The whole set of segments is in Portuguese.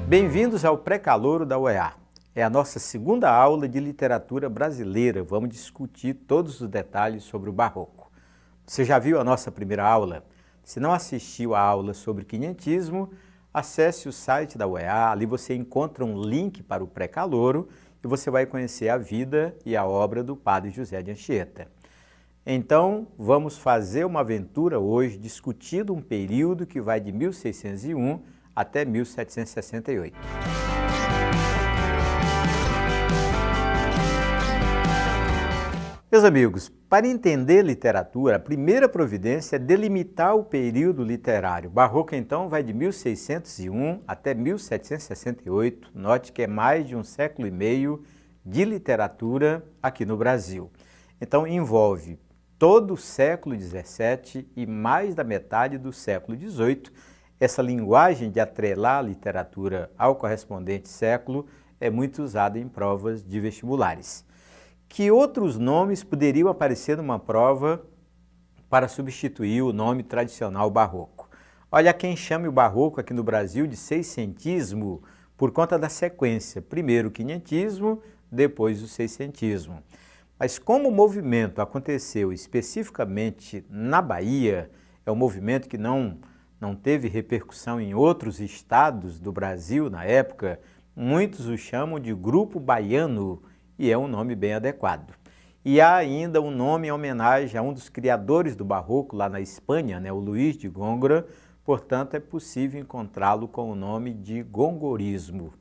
Bem-vindos ao Pré-Calouro da UEA. É a nossa segunda aula de literatura brasileira. Vamos discutir todos os detalhes sobre o Barroco. Você já viu a nossa primeira aula? Se não assistiu a aula sobre quinhentismo, acesse o site da UEA. Ali você encontra um link para o Pré-Calouro e você vai conhecer a vida e a obra do padre José de Anchieta. Então, vamos fazer uma aventura hoje discutindo um período que vai de 1601 até 1768. Meus amigos, para entender literatura, a primeira providência é delimitar o período literário. O Barroco, então, vai de 1601 até 1768. Note que é mais de um século e meio de literatura aqui no Brasil. Então, envolve todo o século XVII e mais da metade do século XVIII. Essa linguagem de atrelar a literatura ao correspondente século é muito usada em provas de vestibulares. Que outros nomes poderiam aparecer numa prova para substituir o nome tradicional barroco? Olha, quem chama o barroco aqui no Brasil de seiscentismo por conta da sequência. Primeiro o quinhentismo, depois o seiscentismo. Mas como o movimento aconteceu especificamente na Bahia, é um movimento que não teve repercussão em outros estados do Brasil na época, muitos o chamam de Grupo Baiano e é um nome bem adequado. E há ainda um nome em homenagem a um dos criadores do Barroco lá na Espanha, o Luís de Góngora, portanto é possível encontrá-lo com o nome de gongorismo.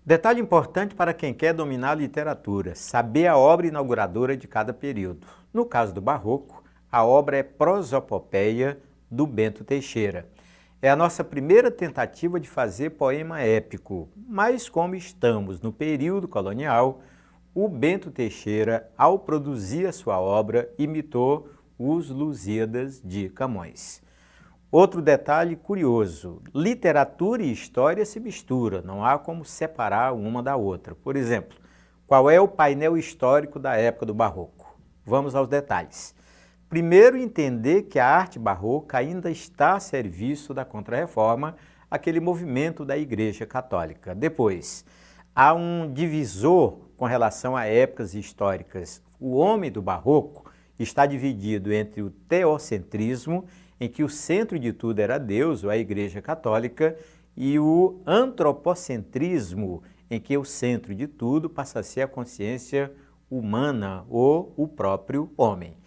Detalhe importante para quem quer dominar a literatura, saber a obra inauguradora de cada período. No caso do Barroco, a obra é Prosopopeia, do Bento Teixeira. É a nossa primeira tentativa de fazer poema épico, mas como estamos no período colonial, o Bento Teixeira, ao produzir a sua obra, imitou os Lusíadas de Camões. Outro detalhe curioso, literatura e história se misturam, não há como separar uma da outra. Por exemplo, qual é o painel histórico da época do Barroco? Vamos aos detalhes. Primeiro, entender que a arte barroca ainda está a serviço da Contra-Reforma, aquele movimento da Igreja Católica. Depois, há um divisor com relação a épocas históricas. O homem do Barroco está dividido entre o teocentrismo, em que o centro de tudo era Deus, ou a Igreja Católica, e o antropocentrismo, em que o centro de tudo passa a ser a consciência humana ou o próprio homem.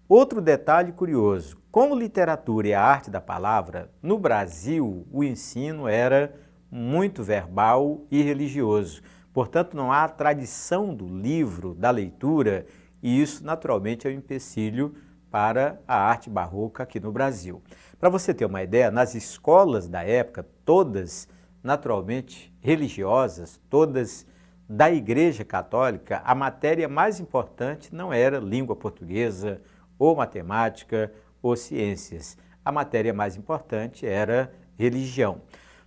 Outro detalhe curioso, como literatura é a arte da palavra, no Brasil o ensino era muito verbal e religioso. Portanto, não há a tradição do livro, da leitura, e isso naturalmente é um empecilho para a arte barroca aqui no Brasil. Para você ter uma ideia, nas escolas da época, todas naturalmente religiosas, todas da Igreja Católica, a matéria mais importante não era língua portuguesa, ou matemática, ou ciências. A matéria mais importante era religião.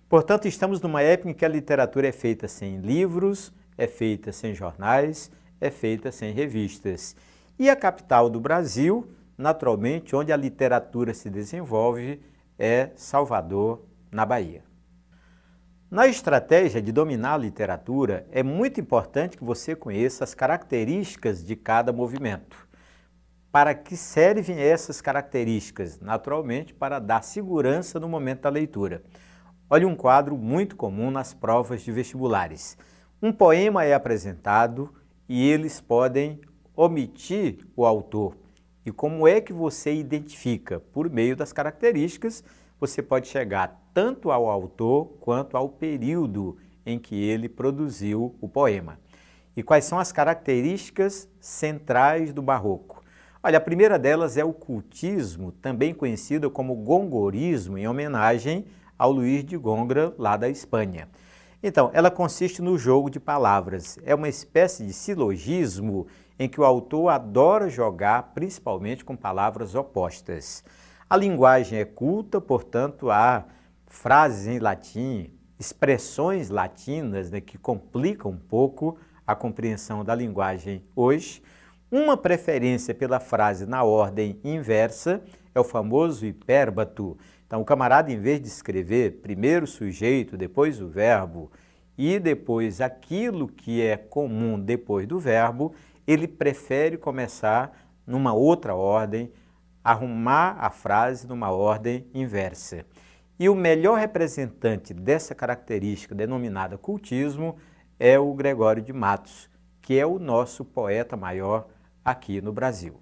Portanto, estamos numa época em que a literatura é feita sem livros, é feita sem jornais, é feita sem revistas. E a capital do Brasil, naturalmente, onde a literatura se desenvolve, é Salvador, na Bahia. Na estratégia de dominar a literatura, é muito importante que você conheça as características de cada movimento. Para que servem essas características? Naturalmente, para dar segurança no momento da leitura. Olha um quadro muito comum nas provas de vestibulares. Um poema é apresentado e eles podem omitir o autor. E como é que você identifica? Por meio das características, você pode chegar tanto ao autor quanto ao período em que ele produziu o poema. E quais são as características centrais do Barroco? Olha, a primeira delas é o cultismo, também conhecido como gongorismo, em homenagem ao Luís de Góngora, lá da Espanha. Então, ela consiste no jogo de palavras. É uma espécie de silogismo em que o autor adora jogar principalmente com palavras opostas. A linguagem é culta, portanto, há frases em latim, expressões latinas, que complicam um pouco a compreensão da linguagem hoje. Uma preferência pela frase na ordem inversa é o famoso hipérbato. Então, o camarada, em vez de escrever primeiro o sujeito, depois o verbo e depois aquilo que é comum depois do verbo, ele prefere começar numa outra ordem, arrumar a frase numa ordem inversa. E o melhor representante dessa característica denominada cultismo é o Gregório de Matos, que é o nosso poeta maior aqui no Brasil.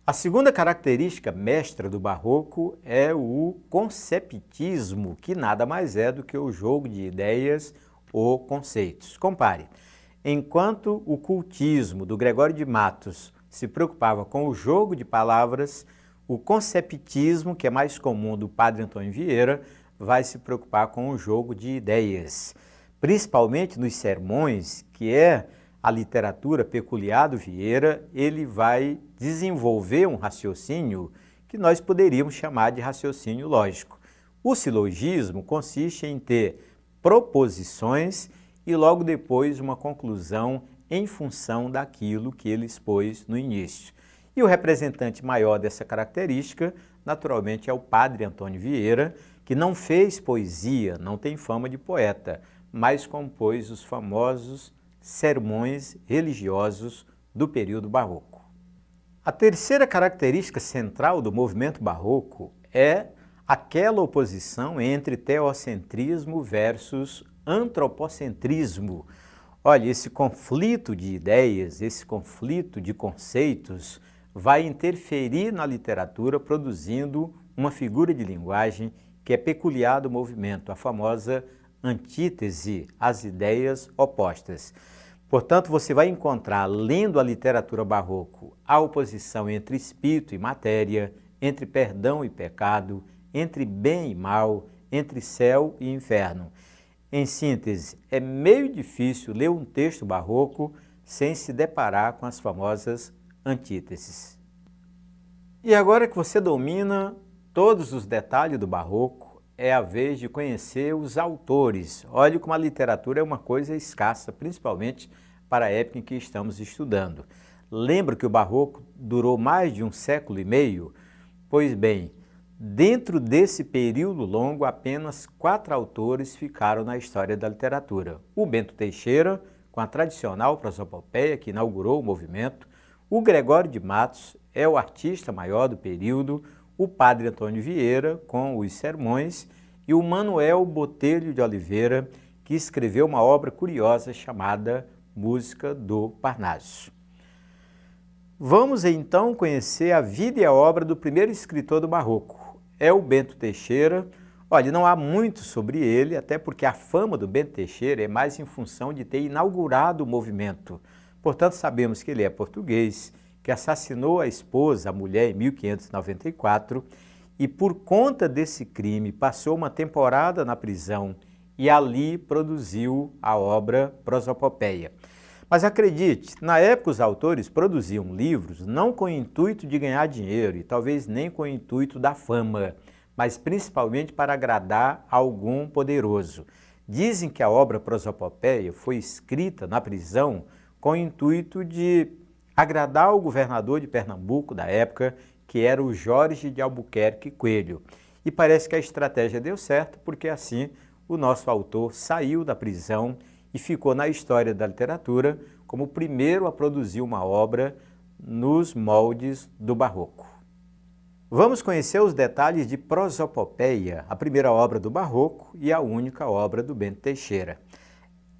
A segunda característica mestra do barroco é o conceptismo, que nada mais é do que o jogo de ideias ou conceitos. Compare, enquanto o cultismo do Gregório de Matos se preocupava com o jogo de palavras, o conceptismo, que é mais comum do Padre Antônio Vieira, vai se preocupar com o jogo de ideias. Principalmente nos sermões, que é a literatura peculiar do Vieira, ele vai desenvolver um raciocínio que nós poderíamos chamar de raciocínio lógico. O silogismo consiste em ter proposições e logo depois uma conclusão em função daquilo que ele expôs no início. E o representante maior dessa característica, naturalmente, é o Padre Antônio Vieira, que não fez poesia, não tem fama de poeta, mas compôs os famosos sermões religiosos do período barroco. A terceira característica central do movimento barroco é aquela oposição entre teocentrismo versus antropocentrismo. Olha, esse conflito de ideias, esse conflito de conceitos vai interferir na literatura produzindo uma figura de linguagem que é peculiar do movimento, a famosa antítese, as ideias opostas. Portanto, você vai encontrar, lendo a literatura barroco, a oposição entre espírito e matéria, entre perdão e pecado, entre bem e mal, entre céu e inferno. Em síntese, é meio difícil ler um texto barroco sem se deparar com as famosas antíteses. E agora que você domina todos os detalhes do barroco, é a vez de conhecer os autores. Olhe como a literatura é uma coisa escassa, principalmente para a época em que estamos estudando. Lembra que o barroco durou mais de um século e meio? Pois bem, dentro desse período longo, apenas 4 autores ficaram na história da literatura. O Bento Teixeira, com a tradicional prosopopeia que inaugurou o movimento, o Gregório de Matos é o artista maior do período, o Padre Antônio Vieira, com os sermões, e o Manuel Botelho de Oliveira, que escreveu uma obra curiosa chamada Música do Parnaso. Vamos então conhecer a vida e a obra do primeiro escritor do barroco. É o Bento Teixeira. Olha, não há muito sobre ele, até porque a fama do Bento Teixeira é mais em função de ter inaugurado o movimento. Portanto, sabemos que ele é português, que assassinou a esposa, a mulher, em 1594, e por conta desse crime passou uma temporada na prisão e ali produziu a obra Prosopopeia. Mas acredite, na época os autores produziam livros não com o intuito de ganhar dinheiro e talvez nem com o intuito da fama, mas principalmente para agradar algum poderoso. Dizem que a obra Prosopopeia foi escrita na prisão com o intuito de agradar o governador de Pernambuco da época, que era o Jorge de Albuquerque Coelho. E parece que a estratégia deu certo, porque assim o nosso autor saiu da prisão e ficou na história da literatura como o primeiro a produzir uma obra nos moldes do barroco. Vamos conhecer os detalhes de Prosopopeia, a primeira obra do barroco e a única obra do Bento Teixeira.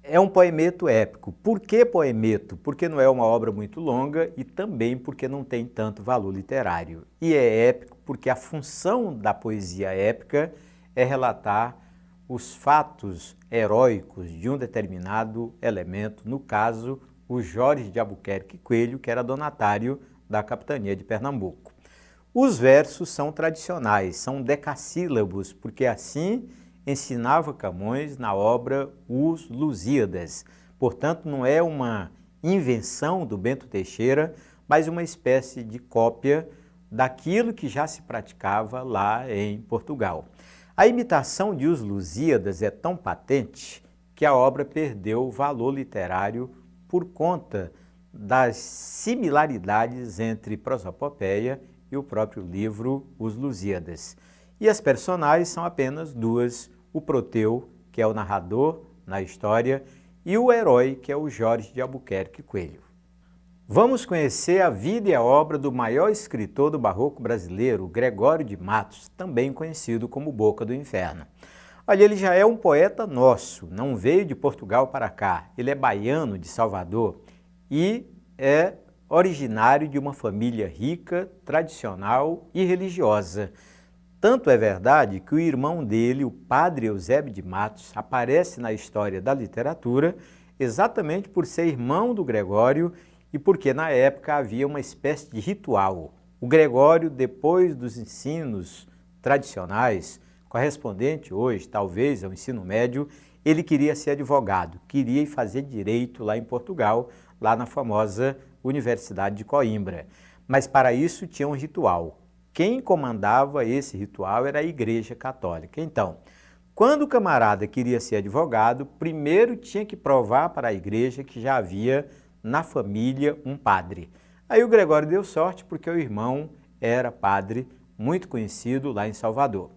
É um poemeto épico. Por que poemeto? Porque não é uma obra muito longa e também porque não tem tanto valor literário. E é épico porque a função da poesia épica é relatar os fatos heróicos de um determinado elemento, no caso, o Jorge de Albuquerque Coelho, que era donatário da capitania de Pernambuco. Os versos são tradicionais, são decassílabos, porque assim ensinava Camões na obra Os Lusíadas. Portanto, não é uma invenção do Bento Teixeira, mas uma espécie de cópia daquilo que já se praticava lá em Portugal. A imitação de Os Lusíadas é tão patente que a obra perdeu valor literário por conta das similaridades entre Prosopopeia e o próprio livro Os Lusíadas. E as personagens são apenas duas, o Proteu, que é o narrador na história, e o herói, que é o Jorge de Albuquerque Coelho. Vamos conhecer a vida e a obra do maior escritor do barroco brasileiro, Gregório de Matos, também conhecido como Boca do Inferno. Olha, ele já é um poeta nosso, não veio de Portugal para cá, ele é baiano de Salvador e é originário de uma família rica, tradicional e religiosa. Tanto é verdade que o irmão dele, o padre Eusébio de Matos, aparece na história da literatura exatamente por ser irmão do Gregório e porque na época havia uma espécie de ritual. O Gregório, depois dos ensinos tradicionais, correspondente hoje, talvez, ao ensino médio, ele queria ser advogado, queria ir fazer direito lá em Portugal, lá na famosa Universidade de Coimbra. Mas para isso tinha um ritual. Quem comandava esse ritual era a Igreja Católica. Então, quando o camarada queria ser advogado, primeiro tinha que provar para a igreja que já havia na família um padre. Aí o Gregório deu sorte porque o irmão era padre, muito conhecido lá em Salvador.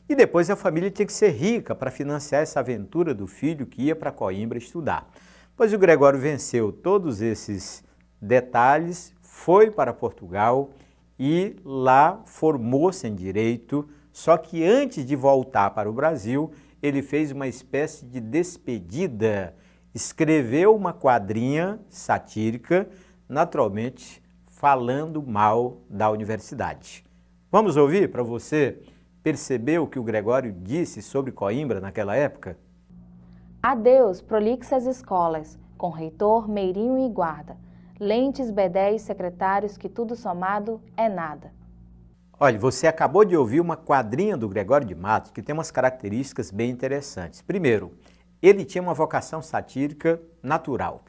E depois a família tinha que ser rica para financiar essa aventura do filho que ia para Coimbra estudar. Pois o Gregório venceu todos esses detalhes, foi para Portugal e lá formou-se em direito, só que antes de voltar para o Brasil, ele fez uma espécie de despedida, escreveu uma quadrinha satírica, naturalmente falando mal da universidade. Vamos ouvir para você perceber o que o Gregório disse sobre Coimbra naquela época? Adeus, prolixas escolas, com reitor, meirinho e guarda, lentes, bedéis, secretários, que tudo somado é nada. Olha, você acabou de ouvir uma quadrinha do Gregório de Matos que tem umas características bem interessantes. Primeiro, ele tinha uma vocação satírica natural.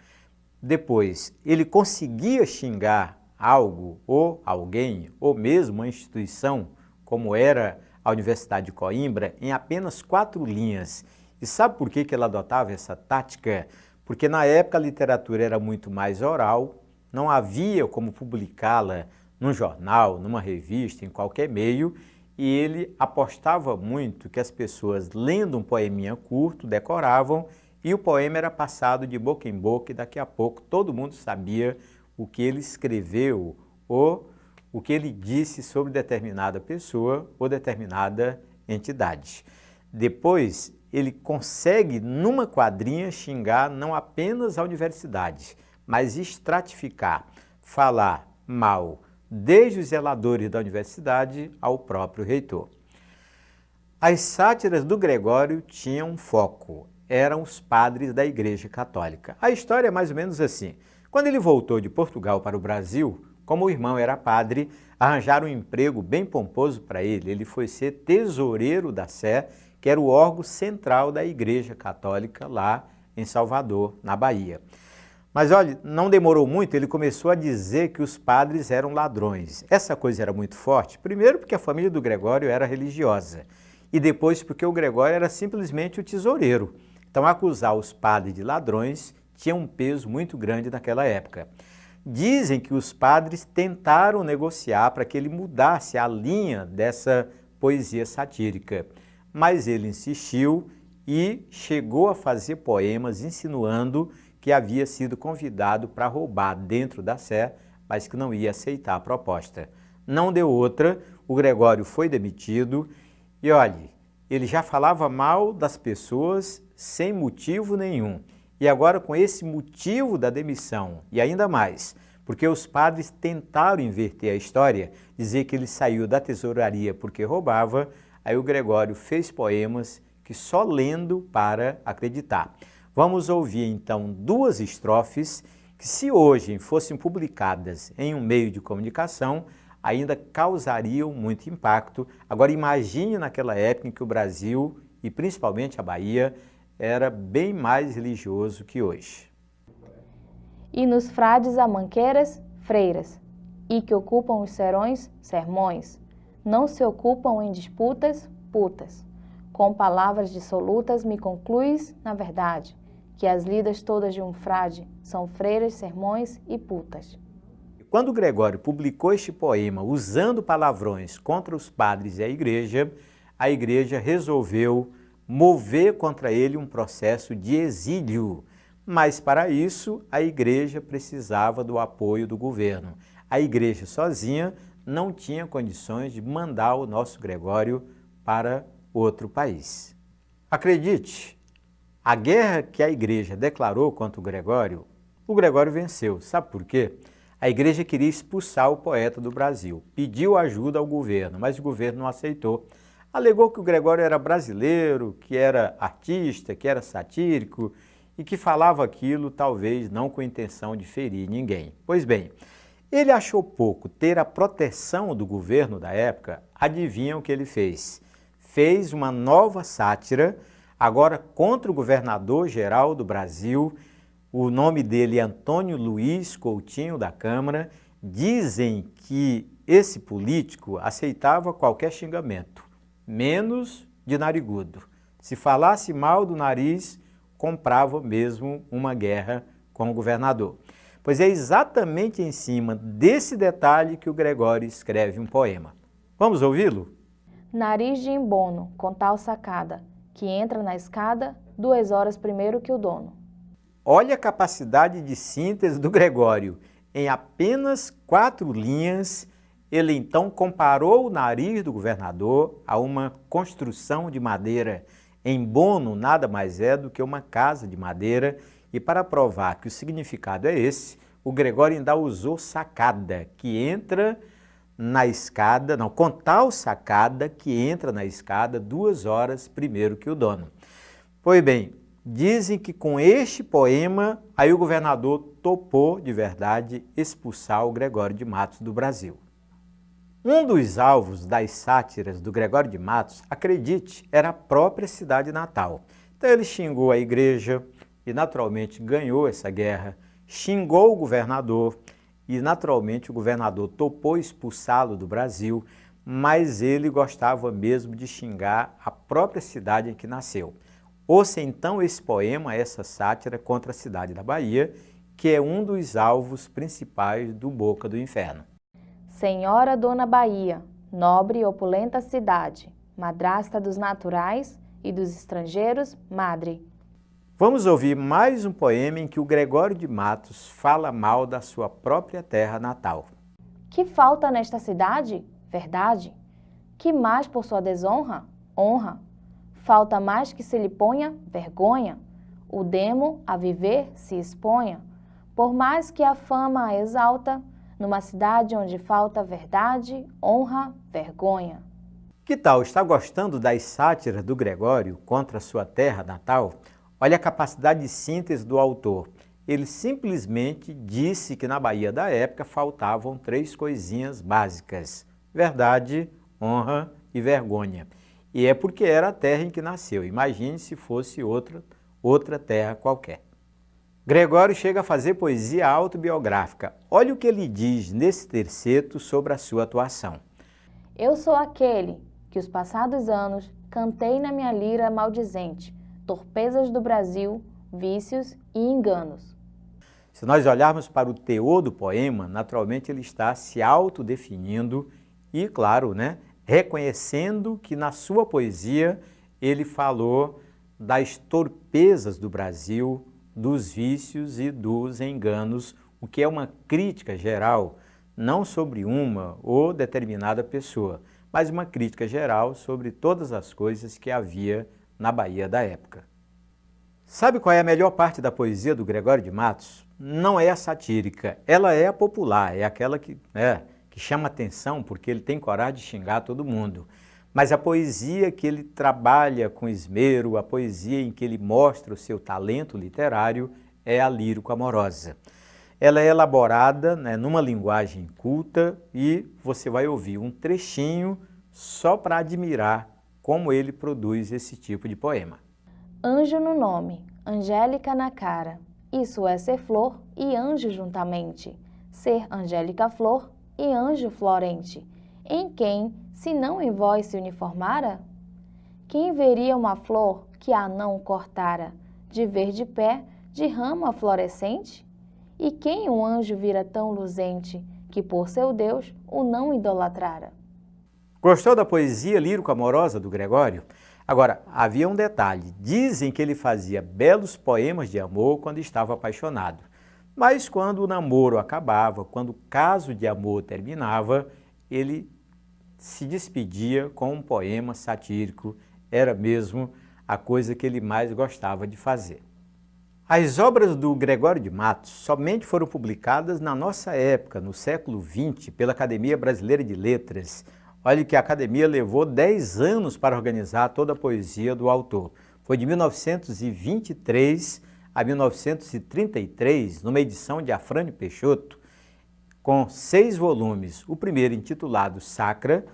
Depois, ele conseguia xingar algo ou alguém, ou mesmo uma instituição, como era a Universidade de Coimbra, em apenas 4 linhas. E sabe por que ele adotava essa tática? Porque na época a literatura era muito mais oral, não havia como publicá-la num jornal, numa revista, em qualquer meio, e ele apostava muito que as pessoas, lendo um poeminha curto, decoravam, e o poema era passado de boca em boca, e daqui a pouco todo mundo sabia o que ele escreveu ou o que ele disse sobre determinada pessoa ou determinada entidade. Depois, ele consegue, numa quadrinha, xingar não apenas a universidade, mas estratificar, falar mal, desde os zeladores da universidade ao próprio reitor. As sátiras do Gregório tinham um foco, eram os padres da Igreja Católica. A história é mais ou menos assim. Quando ele voltou de Portugal para o Brasil, como o irmão era padre, arranjaram um emprego bem pomposo para ele. Ele foi ser tesoureiro da Sé, que era o órgão central da Igreja Católica lá em Salvador, na Bahia. Mas olha, não demorou muito, ele começou a dizer que os padres eram ladrões. Essa coisa era muito forte, primeiro porque a família do Gregório era religiosa, e depois porque o Gregório era simplesmente o tesoureiro. Então acusar os padres de ladrões tinha um peso muito grande naquela época. Dizem que os padres tentaram negociar para que ele mudasse a linha dessa poesia satírica, mas ele insistiu e chegou a fazer poemas insinuando que havia sido convidado para roubar dentro da Sé, mas que não ia aceitar a proposta. Não deu outra, o Gregório foi demitido e olhe, ele já falava mal das pessoas sem motivo nenhum. E agora com esse motivo da demissão, e ainda mais, porque os padres tentaram inverter a história, dizer que ele saiu da tesouraria porque roubava, aí o Gregório fez poemas que só lendo para acreditar. Vamos ouvir então 2 estrofes que, se hoje fossem publicadas em um meio de comunicação, ainda causariam muito impacto. Agora imagine naquela época em que o Brasil, e principalmente a Bahia, era bem mais religioso que hoje. E nos frades há manqueiras, freiras, e que ocupam os serões, sermões, não se ocupam em disputas, putas. Com palavras dissolutas me concluis, na verdade, que as lidas todas de um frade são freiras, sermões e putas. Quando Gregório publicou este poema usando palavrões contra os padres e a igreja resolveu mover contra ele um processo de exílio. Mas para isso a igreja precisava do apoio do governo. A igreja sozinha não tinha condições de mandar o nosso Gregório para outro país. Acredite, a guerra que a igreja declarou contra o Gregório venceu. Sabe por quê? A igreja queria expulsar o poeta do Brasil, pediu ajuda ao governo, mas o governo não aceitou. Alegou que o Gregório era brasileiro, que era artista, que era satírico e que falava aquilo talvez não com intenção de ferir ninguém. Pois bem, ele achou pouco ter a proteção do governo da época. Adivinha o que ele fez? Fez uma nova sátira, agora contra o governador-geral do Brasil. O nome dele é Antônio Luiz Coutinho da Câmara. Dizem que esse político aceitava qualquer xingamento, menos de narigudo. Se falasse mal do nariz, comprava mesmo uma guerra com o governador. Pois é exatamente em cima desse detalhe que o Gregório escreve um poema. Vamos ouvi-lo? Nariz de embono, com tal sacada, que entra na escada 2 horas primeiro que o dono. Olha a capacidade de síntese do Gregório. Em apenas 4 linhas, ele então comparou o nariz do governador a uma construção de madeira. Embono nada mais é do que uma casa de madeira, e para provar que o significado é esse, o Gregório ainda usou sacada, que entra na escada, não, com tal sacada que entra na escada 2 horas primeiro que o dono. Pois bem, dizem que com este poema, aí o governador topou de verdade expulsar o Gregório de Matos do Brasil. Um dos alvos das sátiras do Gregório de Matos, acredite, era a própria cidade natal. Então ele xingou a igreja e naturalmente ganhou essa guerra, xingou o governador e naturalmente o governador topou expulsá-lo do Brasil, mas ele gostava mesmo de xingar a própria cidade em que nasceu. Ouça então esse poema, essa sátira contra a cidade da Bahia, que é um dos alvos principais do Boca do Inferno. Senhora Dona Bahia, nobre e opulenta cidade, madrasta dos naturais e dos estrangeiros, madre. Vamos ouvir mais um poema em que o Gregório de Matos fala mal da sua própria terra natal. Que falta nesta cidade? Verdade. Que mais por sua desonra? Honra. Falta mais que se lhe ponha vergonha. O demo a viver se exponha. Por mais que a fama a exalta, numa cidade onde falta verdade, honra, vergonha. Que tal? Está gostando das sátiras do Gregório contra a sua terra natal? Olha a capacidade de síntese do autor. Ele simplesmente disse que na Bahia da época faltavam 3 coisinhas básicas: verdade, honra e vergonha. E é porque era a terra em que nasceu. Imagine se fosse outra terra qualquer. Gregório chega a fazer poesia autobiográfica. Olha o que ele diz nesse terceto sobre a sua atuação. Eu sou aquele que os passados anos cantei na minha lira maldizente, torpezas do Brasil, vícios e enganos. Se nós olharmos para o teor do poema, naturalmente ele está se autodefinindo e, claro, reconhecendo que na sua poesia ele falou das torpezas do Brasil, dos vícios e dos enganos, o que é uma crítica geral, não sobre uma ou determinada pessoa, mas uma crítica geral sobre todas as coisas que havia na Bahia da época. Sabe qual é a melhor parte da poesia do Gregório de Matos? Não é a satírica, ela é a popular, é aquela que chama atenção porque ele tem coragem de xingar todo mundo. Mas a poesia que ele trabalha com esmero, a poesia em que ele mostra o seu talento literário é a lírico-amorosa. Ela é elaborada numa linguagem culta e você vai ouvir um trechinho só para admirar como ele produz esse tipo de poema. Anjo no nome, angélica na cara, isso é ser flor e anjo juntamente, ser angélica flor e anjo florente, em quem, se não em vós se uniformara? Quem veria uma flor que a não cortara, de verde pé, de rama florescente? E quem um anjo vira tão luzente, que por seu Deus o não idolatrara? Gostou da poesia lírico-amorosa do Gregório? Agora, havia um detalhe, dizem que ele fazia belos poemas de amor quando estava apaixonado, mas quando o namoro acabava, quando o caso de amor terminava, ele se despedia com um poema satírico, era mesmo a coisa que ele mais gostava de fazer. As obras do Gregório de Matos somente foram publicadas na nossa época, no século XX, pela Academia Brasileira de Letras. Olha que a Academia levou 10 anos para organizar toda a poesia do autor. Foi de 1923 a 1933, numa edição de Afrânio Peixoto, com 6 volumes. O primeiro intitulado Sacra,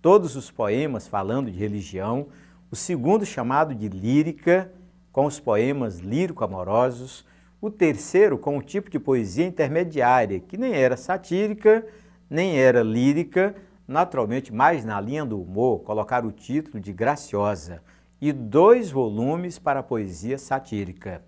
todos os poemas falando de religião. O segundo chamado de Lírica, com os poemas lírico-amorosos, o terceiro com um tipo de poesia intermediária, que nem era satírica, nem era lírica, naturalmente mais na linha do humor, colocar o título de Graciosa, e 2 volumes para a poesia satírica.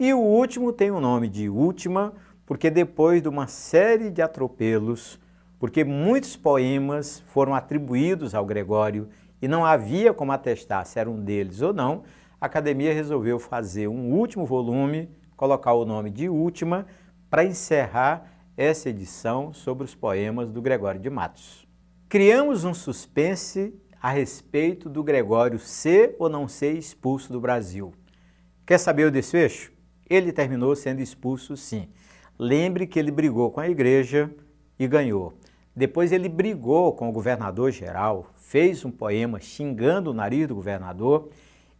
E o último tem o nome de Última, porque depois de uma série de atropelos, porque muitos poemas foram atribuídos ao Gregório e não havia como atestar se era um deles ou não, a Academia resolveu fazer um último volume, colocar o nome de Última, para encerrar essa edição sobre os poemas do Gregório de Matos. Criamos um suspense a respeito do Gregório ser ou não ser expulso do Brasil. Quer saber o desfecho? Ele terminou sendo expulso, sim. Lembre que ele brigou com a igreja e ganhou. Depois ele brigou com o governador-geral, fez um poema xingando o nariz do governador,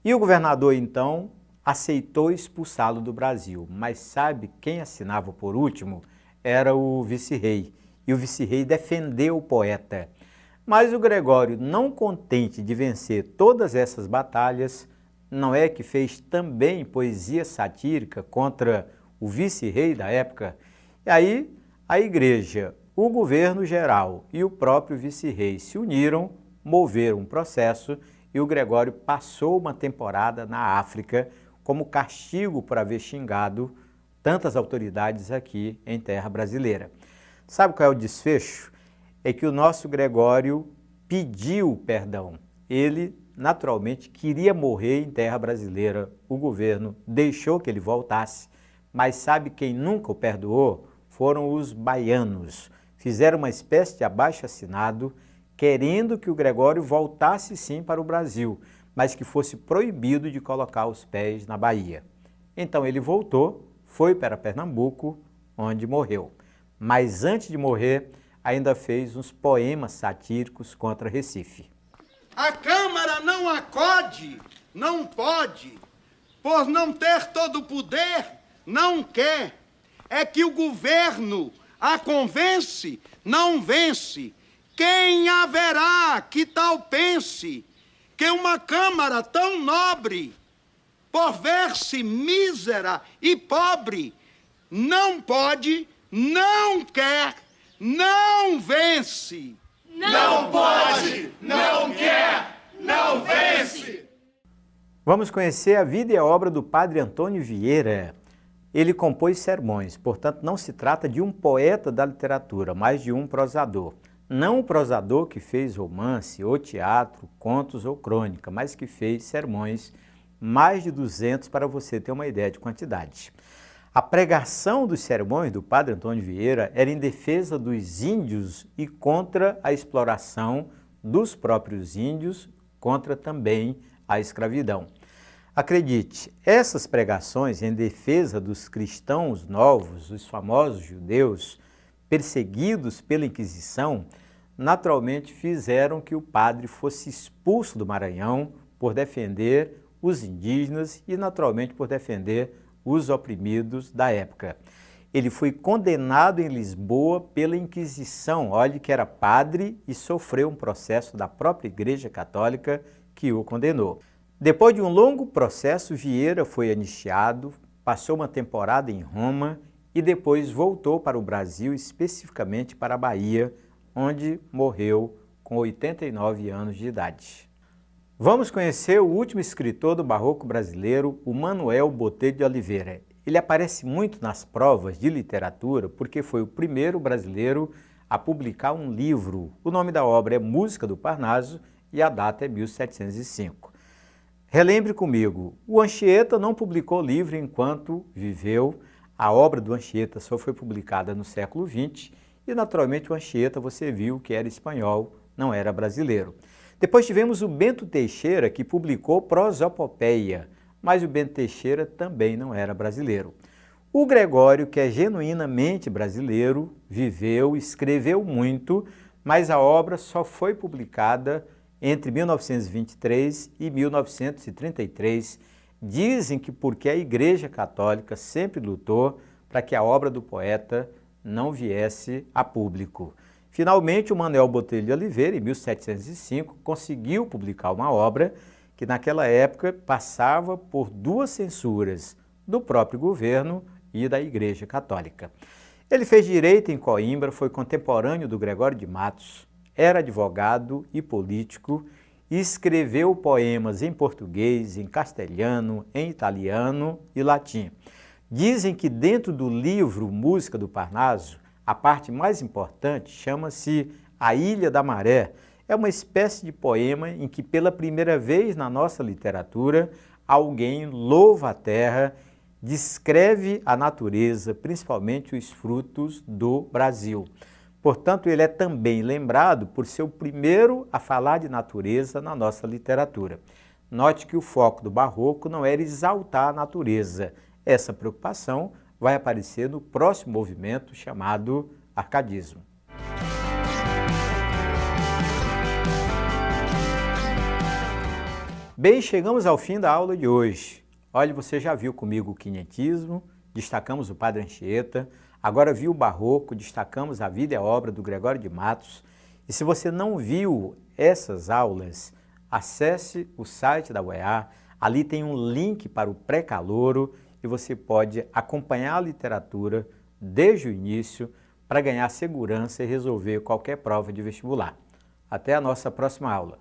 e o governador, então, aceitou expulsá-lo do Brasil. Mas sabe quem assinava por último? Era o vice-rei. E o vice-rei defendeu o poeta. Mas o Gregório, não contente de vencer todas essas batalhas, não é que fez também poesia satírica contra o vice-rei da época? E aí a igreja, o governo geral e o próprio vice-rei se uniram, moveram um processo e o Gregório passou uma temporada na África como castigo por haver xingado tantas autoridades aqui em terra brasileira. Sabe qual é o desfecho? É que o nosso Gregório pediu perdão. Ele, naturalmente, queria morrer em terra brasileira. O governo deixou que ele voltasse, mas sabe quem nunca o perdoou? Foram os baianos. Fizeram uma espécie de abaixo-assinado, querendo que o Gregório voltasse sim para o Brasil, mas que fosse proibido de colocar os pés na Bahia. Então ele voltou, foi para Pernambuco, onde morreu. Mas antes de morrer, ainda fez uns poemas satíricos contra Recife. A Câmara não acode, não pode, por não ter todo o poder, não quer. É que o governo a convence, não vence. Quem haverá que tal pense que uma Câmara tão nobre, por ver-se mísera e pobre, não pode, não quer, não vence. Não pode, não quer, não vence. Vamos conhecer a vida e a obra do Padre Antônio Vieira. Ele compôs sermões, portanto não se trata de um poeta da literatura, mas de um prosador. Não um prosador que fez romance ou teatro, contos ou crônica, mas que fez sermões, mais de 200 para você ter uma ideia de quantidade. A pregação dos sermões do Padre Antônio Vieira era em defesa dos índios e contra a exploração dos próprios índios, contra também a escravidão. Acredite, essas pregações em defesa dos cristãos novos, os famosos judeus, perseguidos pela Inquisição, naturalmente fizeram que o padre fosse expulso do Maranhão por defender os indígenas e, naturalmente, por defender os oprimidos da época. Ele foi condenado em Lisboa pela Inquisição, olhe que era padre e sofreu um processo da própria Igreja Católica que o condenou. Depois de um longo processo, Vieira foi anistiado, passou uma temporada em Roma e depois voltou para o Brasil, especificamente para a Bahia, onde morreu com 89 anos de idade. Vamos conhecer o último escritor do barroco brasileiro, o Manuel Botelho de Oliveira. Ele aparece muito nas provas de literatura porque foi o primeiro brasileiro a publicar um livro. O nome da obra é Música do Parnaso e a data é 1705. Relembre comigo, o Anchieta não publicou livro enquanto viveu. A obra do Anchieta só foi publicada no século XX e, naturalmente, o Anchieta, você viu que era espanhol, não era brasileiro. Depois tivemos o Bento Teixeira, que publicou Prosopopeia, mas o Bento Teixeira também não era brasileiro. O Gregório, que é genuinamente brasileiro, viveu, escreveu muito, mas a obra só foi publicada entre 1923 e 1933. Dizem que porque a Igreja Católica sempre lutou para que a obra do poeta não viesse a público. Finalmente, o Manuel Botelho de Oliveira, em 1705, conseguiu publicar uma obra que naquela época passava por duas censuras, do próprio governo e da Igreja Católica. Ele fez direito em Coimbra, foi contemporâneo do Gregório de Matos, era advogado e político e escreveu poemas em português, em castelhano, em italiano e latim. Dizem que dentro do livro Música do Parnaso, a parte mais importante chama-se A Ilha da Maré. É uma espécie de poema em que pela primeira vez na nossa literatura alguém louva a terra, descreve a natureza, principalmente os frutos do Brasil. Portanto, ele é também lembrado por ser o primeiro a falar de natureza na nossa literatura. Note que o foco do Barroco não era exaltar a natureza. Essa preocupação vai aparecer no próximo movimento chamado Arcadismo. Bem, chegamos ao fim da aula de hoje. Olha, você já viu comigo o quinhentismo, destacamos o Padre Anchieta, agora viu o Barroco, destacamos a vida e a obra do Gregório de Matos. E se você não viu essas aulas, acesse o site da UEA, ali tem um link para o pré-calouro e você pode acompanhar a literatura desde o início para ganhar segurança e resolver qualquer prova de vestibular. Até a nossa próxima aula.